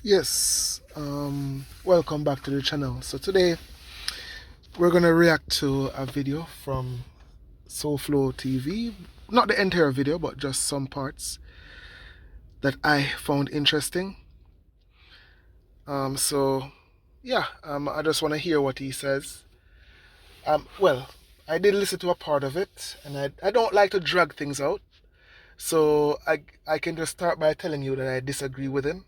Yes, welcome back to the channel. So today we're gonna react to a video from Souflo TV. Not the entire video, but just some parts that I found interesting. So yeah, I just want to hear what he says. Well, I did listen to a part of it, and I don't like to drag things out. So I can just start by telling you that I disagree with him.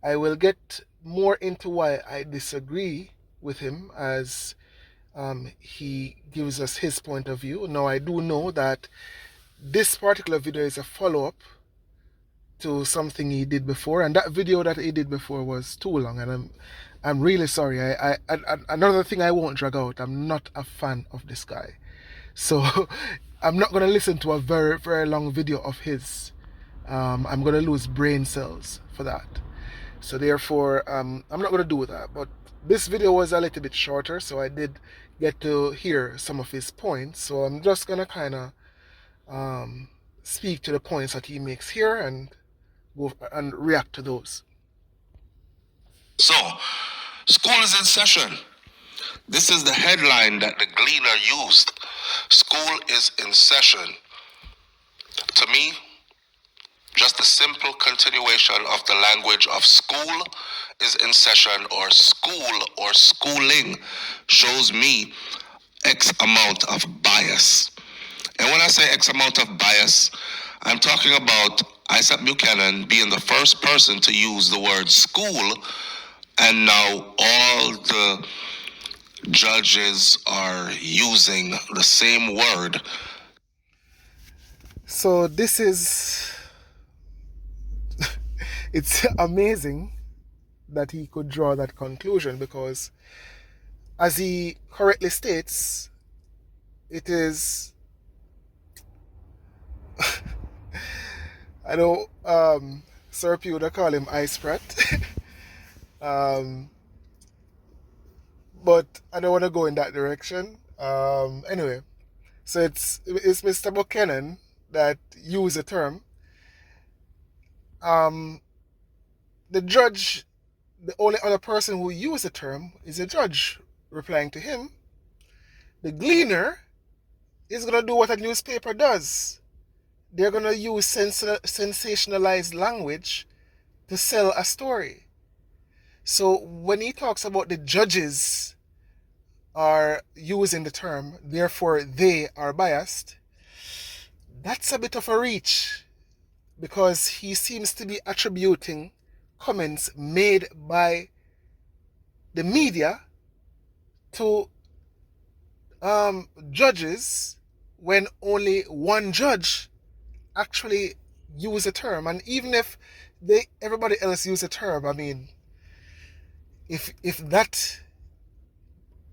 I will get more into why I disagree with him as he gives us his point of view. Now, I do know that this particular video is a follow up to something he did before, and that video that he did before was too long, and I'm really sorry. Another thing I won't drag out. I'm not a fan of this guy, so I'm not gonna listen to a very long video of his. I'm gonna lose brain cells for that. So therefore, I'm not gonna do that. But this video was a little bit shorter, so I did get to hear some of his points. So I'm just gonna kind of speak to the points that he makes here and go and react to those. So, school is in session. This is the headline that the Gleaner used. School is in session. To me, just a simple continuation of the language of school is in session, or school or schooling shows me X amount of bias. And when I say X amount of bias, I'm talking about Isaac Buchanan being the first person to use the word school, and now all the judges are using the same word. So this is it's amazing that he could draw that conclusion because, as he correctly states, it is I know Sir Pew would call him Ice Prat. um, but I don't want to go in that direction. Anyway, so it's Mr. Buchanan that used the term. The judge, the only other person who used the term is a judge replying to him. The Gleaner is going to do what a newspaper does. They're going to use sensationalized language to sell a story. So when he talks about the judges are using the term, therefore they are biased, that's a bit of a reach because he seems to be attributing comments made by the media to judges when only one judge actually use the term. And even if everybody else use the term, I mean, if that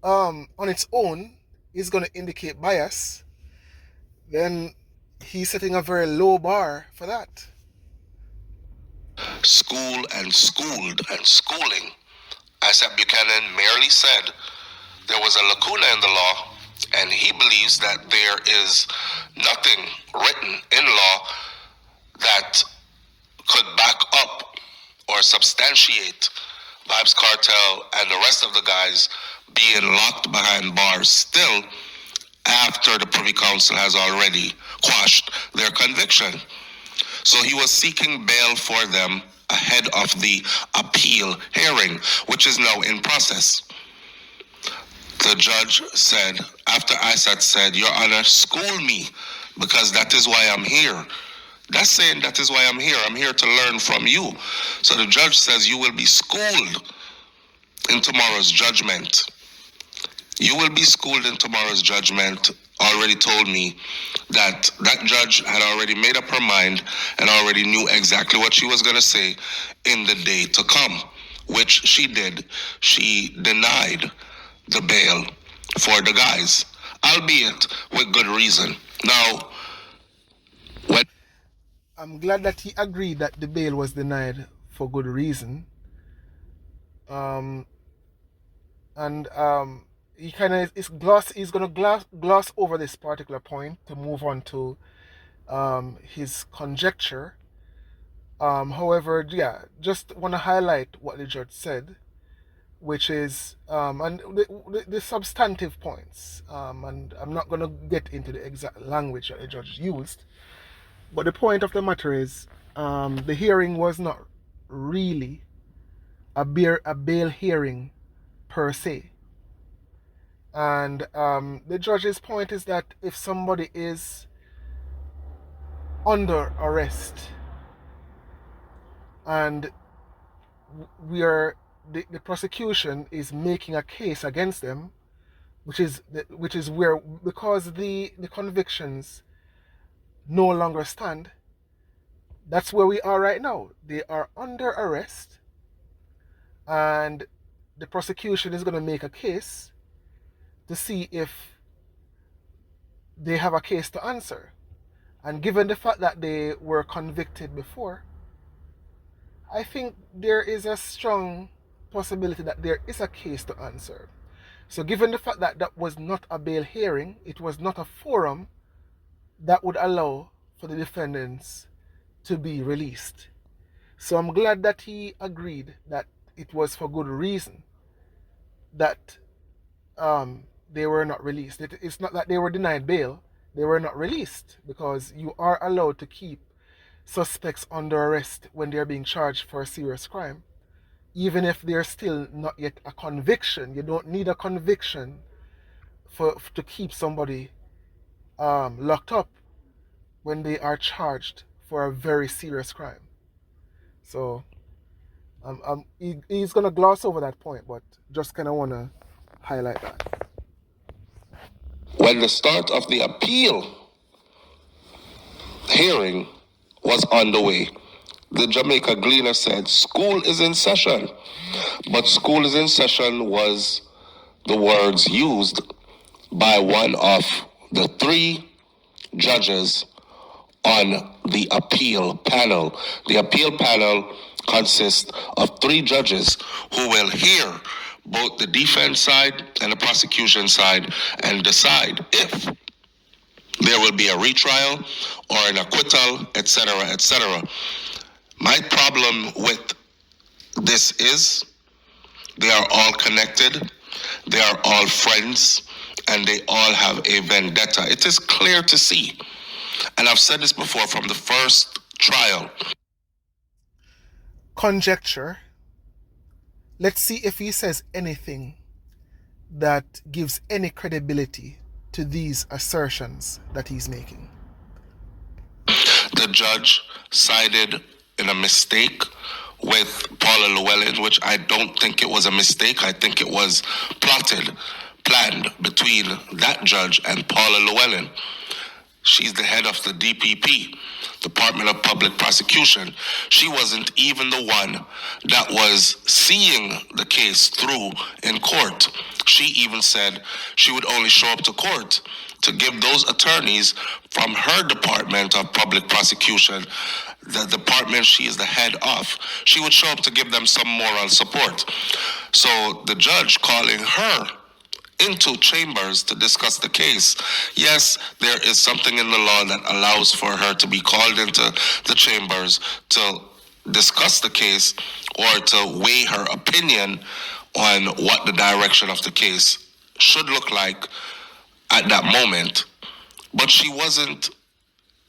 on its own is going to indicate bias, then he's setting a very low bar for that. School and schooled and schooling. Isaac Buchanan merely said there was a lacuna in the law, and he believes that there is nothing written in law that could back up or substantiate Vybz Kartel and the rest of the guys being locked behind bars still after the Privy Council has already quashed their conviction. So he was seeking bail for them ahead of the appeal hearing, which is now in process. The judge said, after Isaac said, Your Honor, school me, because that is why I'm here. That's saying that is why I'm here. I'm here to learn from you. So the judge says you will be schooled in tomorrow's judgment. You will be schooled in tomorrow's judgment. Already told me that that judge had already made up her mind and already knew exactly what she was going to say in the day to come, which she did. She denied the bail for the guys, albeit with good reason. Now, I'm glad that he agreed that the bail was denied for good reason. And he kind of he's gonna gloss over this particular point to move on to his conjecture. However, yeah, just want to highlight what the judge said, which is and the substantive points. And I'm not going to get into the exact language that the judge used, but the point of the matter is the hearing was not really a bail hearing per se. And the judge's point is that if somebody is under arrest and we are the prosecution is making a case against them, which is where, because the convictions no longer stand, that's where we are right now. They are under arrest, and the prosecution is going to make a case to see if they have a case to answer. And given the fact that they were convicted before, I think there is a strong possibility that there is a case to answer. So given the fact that that was not a bail hearing, it was not a forum that would allow for the defendants to be released. So I'm glad that he agreed that it was for good reason that they were not released. It's not that they were denied bail, they were not released, because you are allowed to keep suspects under arrest when they're being charged for a serious crime, even if there's still not yet a conviction. You don't need a conviction to keep somebody locked up when they are charged for a very serious crime. So he's going to gloss over that point, but just kind of want to highlight that. When the start of the appeal hearing was underway, the Jamaica Gleaner said, "School is in session." But "school is in session" was the words used by one of the three judges on the appeal panel. The appeal panel consists of three judges who will hear both the defense side and the prosecution side and decide if there will be a retrial or an acquittal, etc., etc. My problem with this is they are all connected, they are all friends, and they all have a vendetta. It is clear to see, and I've said this before from the first trial. Conjecture. Let's see if he says anything that gives any credibility to these assertions that he's making. The judge sided in a mistake with Paula Llewellyn, which I don't think it was a mistake. I think it was planned between that judge and Paula Llewellyn. She's the head of the DPP, Department of Public Prosecution. She wasn't even the one that was seeing the case through in court. She even said she would only show up to court to give those attorneys from her Department of Public Prosecution, the department she is the head of, she would show up to give them some moral support. So the judge calling her into chambers to discuss the case. Yes, there is something in the law that allows for her to be called into the chambers to discuss the case or to weigh her opinion on what the direction of the case should look like at that moment. But she wasn't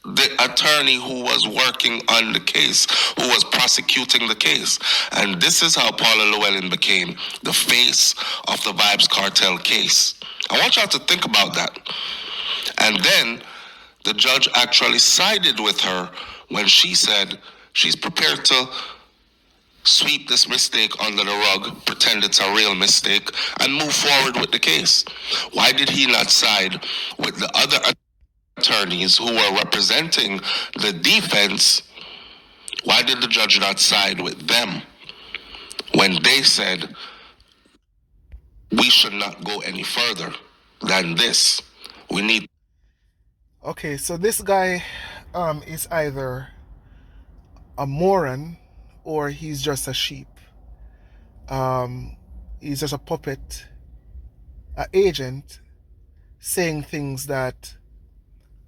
the attorney who was working on the case, who was prosecuting the case. And this is how Paula Llewellyn became the face of the Vybz Kartel case. I want y'all to think about that. And then the judge actually sided with her when she said she's prepared to sweep this mistake under the rug, pretend it's a real mistake, and move forward with the case. Why did he not side with the other attorneys who were representing the defense? Why did the judge not side with them when they said we should not go any further than this? We need. Okay, so this guy is either a moron or he's just a sheep. He's just a puppet, an agent saying things that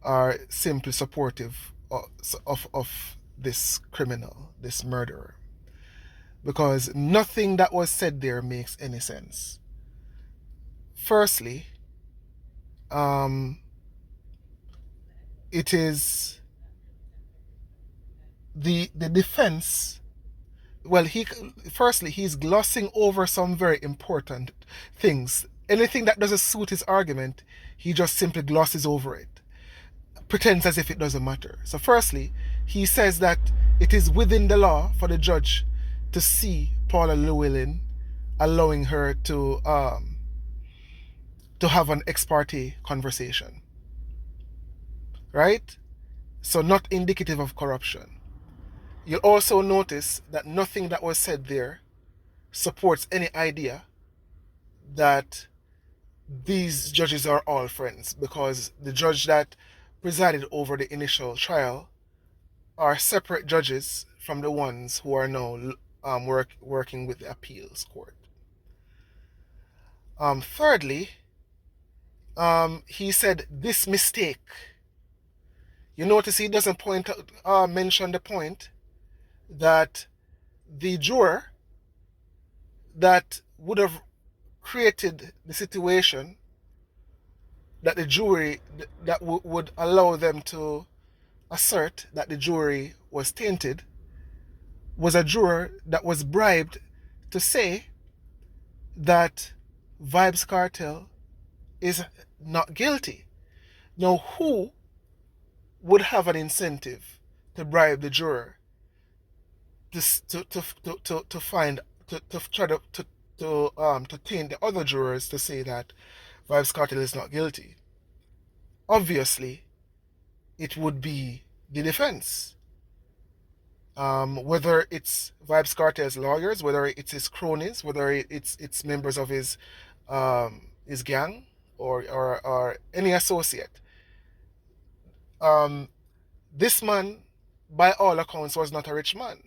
are simply supportive of this criminal, this murderer, because nothing that was said there makes any sense. Firstly, it is the defense. Well, he's glossing over some very important things. Anything that doesn't suit his argument, he just simply glosses over it, pretends as if it doesn't matter. So firstly, he says that it is within the law for the judge to see Paula Llewellyn, allowing her to have an ex parte conversation, right? So not indicative of corruption. You'll also notice that nothing that was said there supports any idea that these judges are all friends, because the judge that presided over the initial trial are separate judges from the ones who are now working with the appeals court. Thirdly, he said this mistake. You notice he doesn't mention the point that the juror that would have created the situation that the jury that would allow them to assert that the jury was tainted was a juror that was bribed to say that Vybz Kartel is not guilty. Now, who would have an incentive to bribe the juror to find to try to taint the other jurors to say that Vybz Kartel is not guilty? Obviously, it would be the defense. Whether it's Vybz Kartel's lawyers, whether it's his cronies, whether it's members of his gang or any associate. This man, by all accounts, was not a rich man.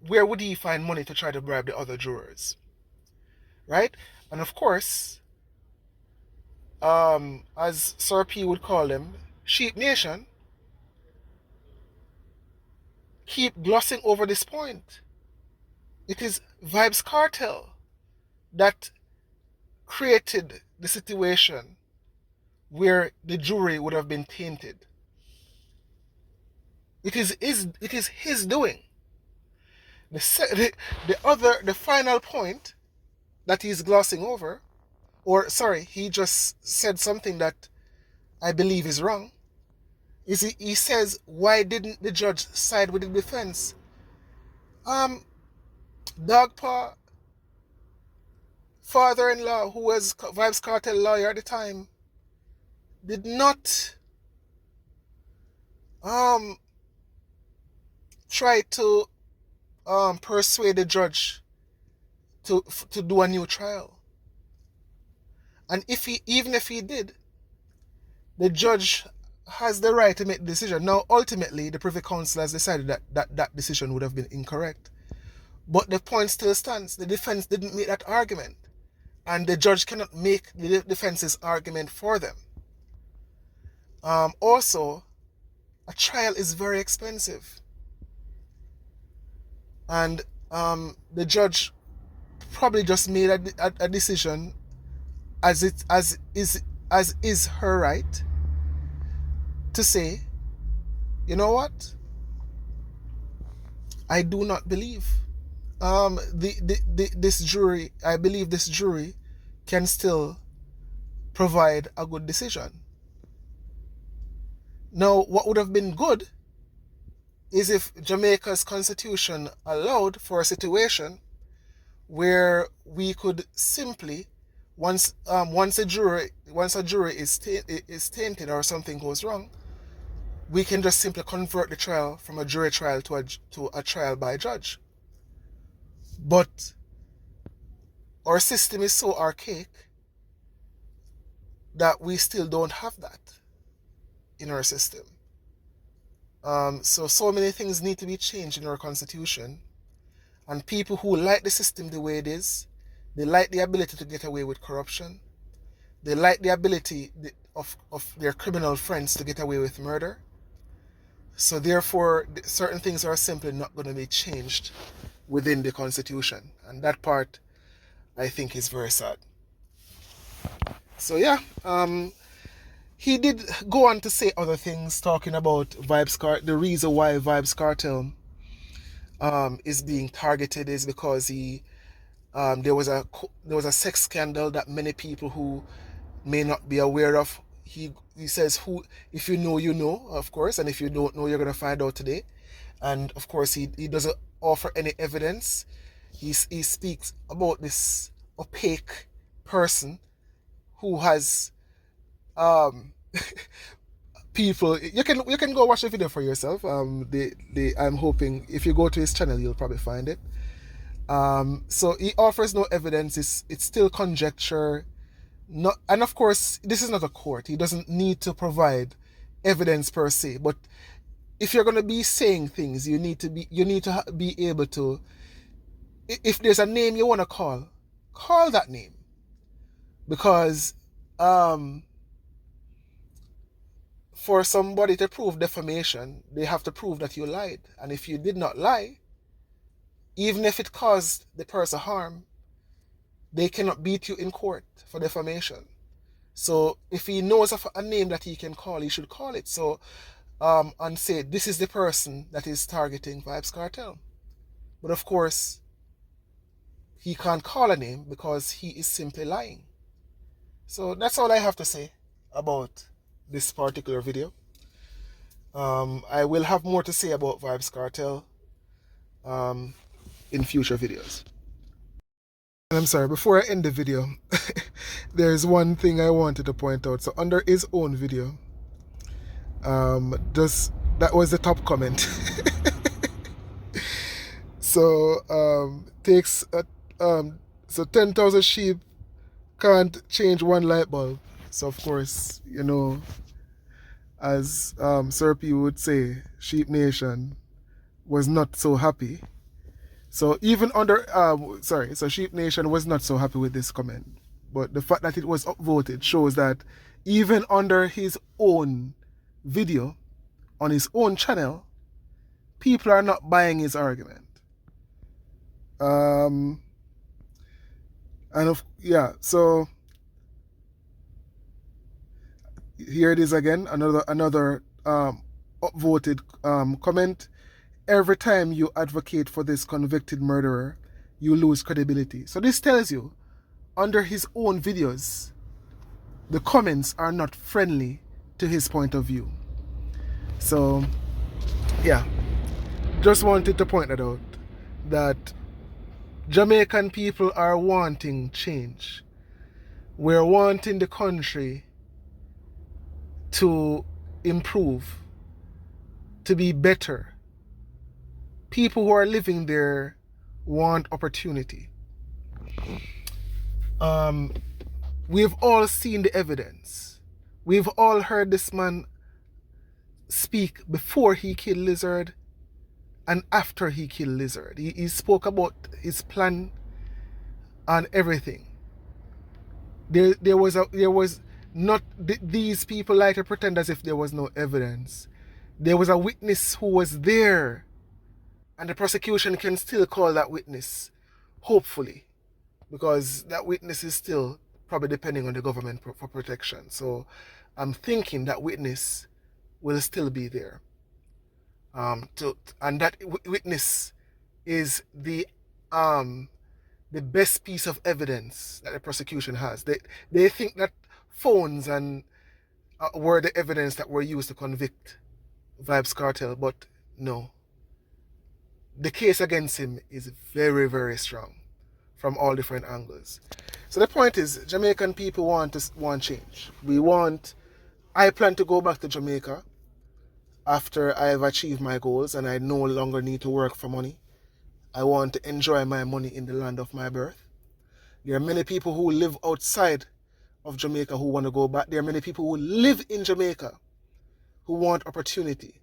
Where would he find money to try to bribe the other jurors? Right? And of course, as Sir P would call them, Sheep Nation, keep glossing over this point. It is Vybz Kartel that created the situation where the jury would have been tainted. It is his doing. The final point that he's glossing over, or sorry, he just said something that I believe is wrong, is he says, why didn't the judge side with the defense? Dogpaw father-in-law, who was Vybz Kartel lawyer at the time, did not try to persuade the judge to do a new trial. And even if he did, the judge has the right to make the decision. Now, ultimately, the Privy Council has decided that decision would have been incorrect. But the point still stands. The defense didn't make that argument. And the judge cannot make the defense's argument for them. Also, a trial is very expensive. And the judge probably just made a decision as is her right to say, you know what? I do not believe this jury. I believe this jury can still provide a good decision. Now, what would have been good is if Jamaica's constitution allowed for a situation where we could simply, once a jury is tainted or something goes wrong, we can just simply convert the trial from a jury trial to a trial by judge. But our system is so archaic that we still don't have that in our system. So many things need to be changed in our constitution. And people who like the system the way it is, they like the ability to get away with corruption. They like the ability of their criminal friends to get away with murder. So therefore, certain things are simply not going to be changed within the Constitution. And that part, I think, is very sad. So yeah, he did go on to say other things, talking about the reason why Vybz Kartel is being targeted is because there was a sex scandal that many people who may not be aware of. He says, who, if you know, you know, of course, and if you don't know, you're gonna find out today. And of course, he doesn't offer any evidence. He speaks about this opaque person who has um people. You can go watch the video for yourself. I'm hoping if you go to his channel, you'll probably find it. So he offers no evidence. It's still conjecture. Not, and of course, this is not a court. He doesn't need to provide evidence per se. But if you're going to be saying things, you need to be able to. If there's a name you want to call that name, because for somebody to prove defamation, they have to prove that you lied. And if you did not lie, even if it caused the person harm, they cannot beat you in court for defamation. So if he knows of a name that he can call, he should call it. So and say this is the person that is targeting Vybz Kartel. But of course, he can't call a name because he is simply lying. So that's all I have to say about this particular video. I will have more to say about Vybz Kartel in future videos. And I'm sorry, before I end the video, there's one thing I wanted to point out. So under his own video, that was the top comment. So takes so 10,000 sheep can't change one light bulb. So of course, as Sir P would say, Sheep Nation was not so happy. So even under so Sheep Nation was not so happy with this comment. But the fact that it was upvoted shows that even under his own video on his own channel, people are not buying his argument. So here it is again, another upvoted comment. Every time you advocate for this convicted murderer, you lose credibility. So this tells you, under his own videos, the comments are not friendly to his point of view. So yeah, just wanted to point that out, that Jamaican people are wanting change. We're wanting the country to improve, to be better. People who are living there want opportunity. We've all seen the evidence. We've all heard this man speak before he killed Lizard and after he killed Lizard. He spoke about his plan and everything. There was not, these people like to pretend as if there was no evidence. There was a witness who was there, and the prosecution can still call that witness, hopefully, because that witness is still probably depending on the government for protection. So I'm thinking that witness will still be there. And that witness is the best piece of evidence that the prosecution has. They think that phones and were the evidence that were used to convict Vybz Kartel, but no. The case against him is very, very strong from all different angles. So the point is, Jamaican people want change. I plan to go back to Jamaica after I've achieved my goals and I no longer need to work for money. I want to enjoy my money in the land of my birth. There are many people who live outside of Jamaica who want to go back. There are many people who live in Jamaica who want opportunity.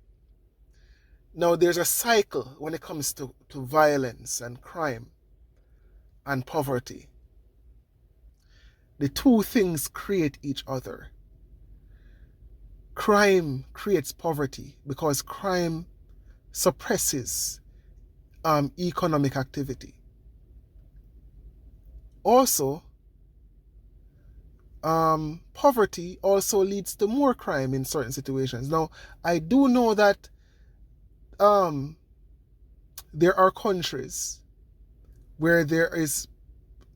Now, there's a cycle when it comes to violence and crime and poverty. The two things create each other. crime creates poverty because crime suppresses economic activity. Also, poverty also leads to more crime in certain situations. Now, I do know that there are countries where there is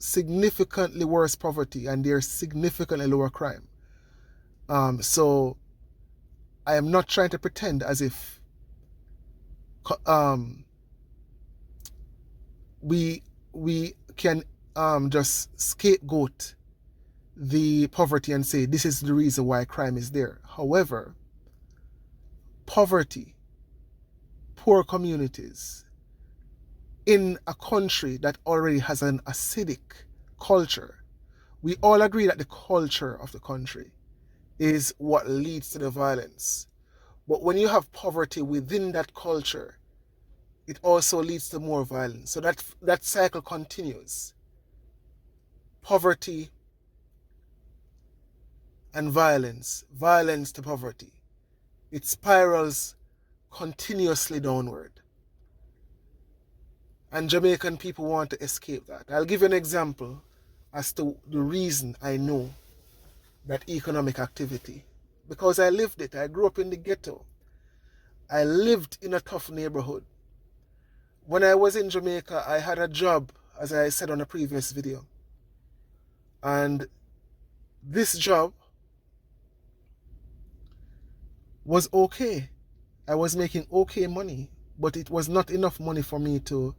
significantly worse poverty and there's significantly lower crime. So I am not trying to pretend as if we can just scapegoat the poverty and say this is the reason why crime is there. However, poverty, poor communities in a country that already has an acidic culture, we all agree that the culture of the country is what leads to the violence. But when you have poverty within that culture, it also leads to more violence. So that cycle continues. Poverty and violence, violence to poverty. It spirals continuously downward. And Jamaican people want to escape that. I'll give you an example as to the reason I know that economic activity. Because I lived it. I grew up in the ghetto. I lived in a tough neighborhood. When I was in Jamaica, I had a job, as I said on a previous video. And this job was okay. I was making okay money, but it was not enough money for me to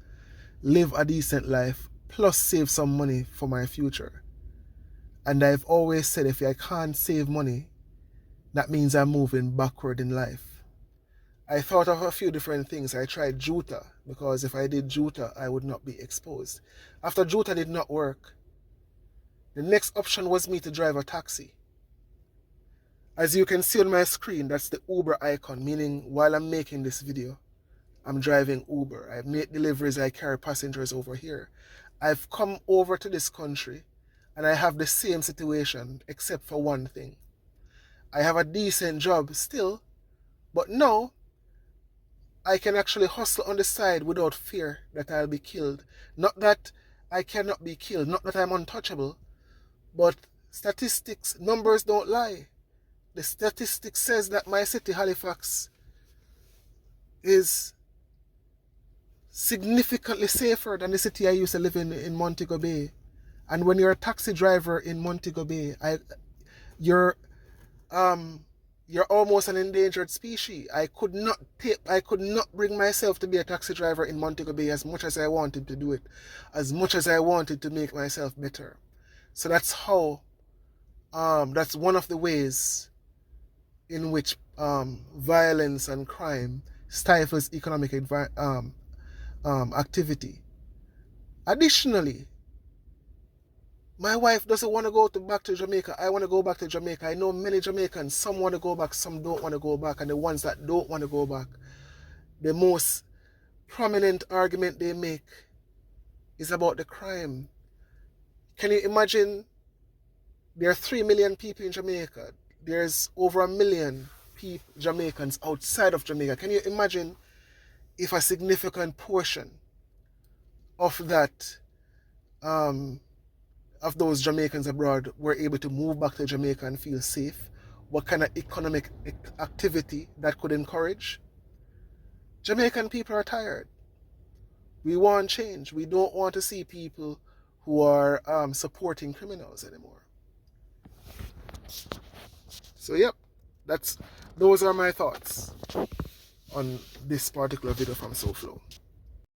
live a decent life, plus save some money for my future. And I've always said if I can't save money, that means I'm moving backward in life. I thought of a few different things. I tried Juta, because if I did Juta, I would not be exposed. After Juta did not work, the next option was me to drive a taxi. As you can see on my screen, that's the Uber icon, meaning while I'm making this video, I'm driving Uber. I make deliveries, I carry passengers over here. I've come over to this country and I have the same situation except for one thing. I have a decent job still, but now I can actually hustle on the side without fear that I'll be killed. Not that I cannot be killed, not that I'm untouchable, but statistics, numbers don't lie. The statistics says that my city, Halifax, is significantly safer than the city I used to live in Montego Bay. And when you're a taxi driver in Montego Bay, you're almost an endangered species. I could not bring myself to be a taxi driver in Montego Bay as much as I wanted to do it, as much as I wanted to make myself better. So that's how that's one of the ways in which violence and crime stifles economic activity. Additionally, my wife doesn't want to go back to Jamaica. I want to go back to Jamaica. I know many Jamaicans. Some want to go back, some don't want to go back. And the ones that don't want to go back, the most prominent argument they make is about the crime. Can you imagine? There are 3 million people in Jamaica. There's over 1 million Jamaicans outside of Jamaica. Can you imagine if a significant portion of that, of those Jamaicans abroad were able to move back to Jamaica and feel safe? What kind of economic activity that could encourage? Jamaican people are tired. We want change. We don't want to see people who are supporting criminals anymore. So yep, those are my thoughts on this particular video from Souflo.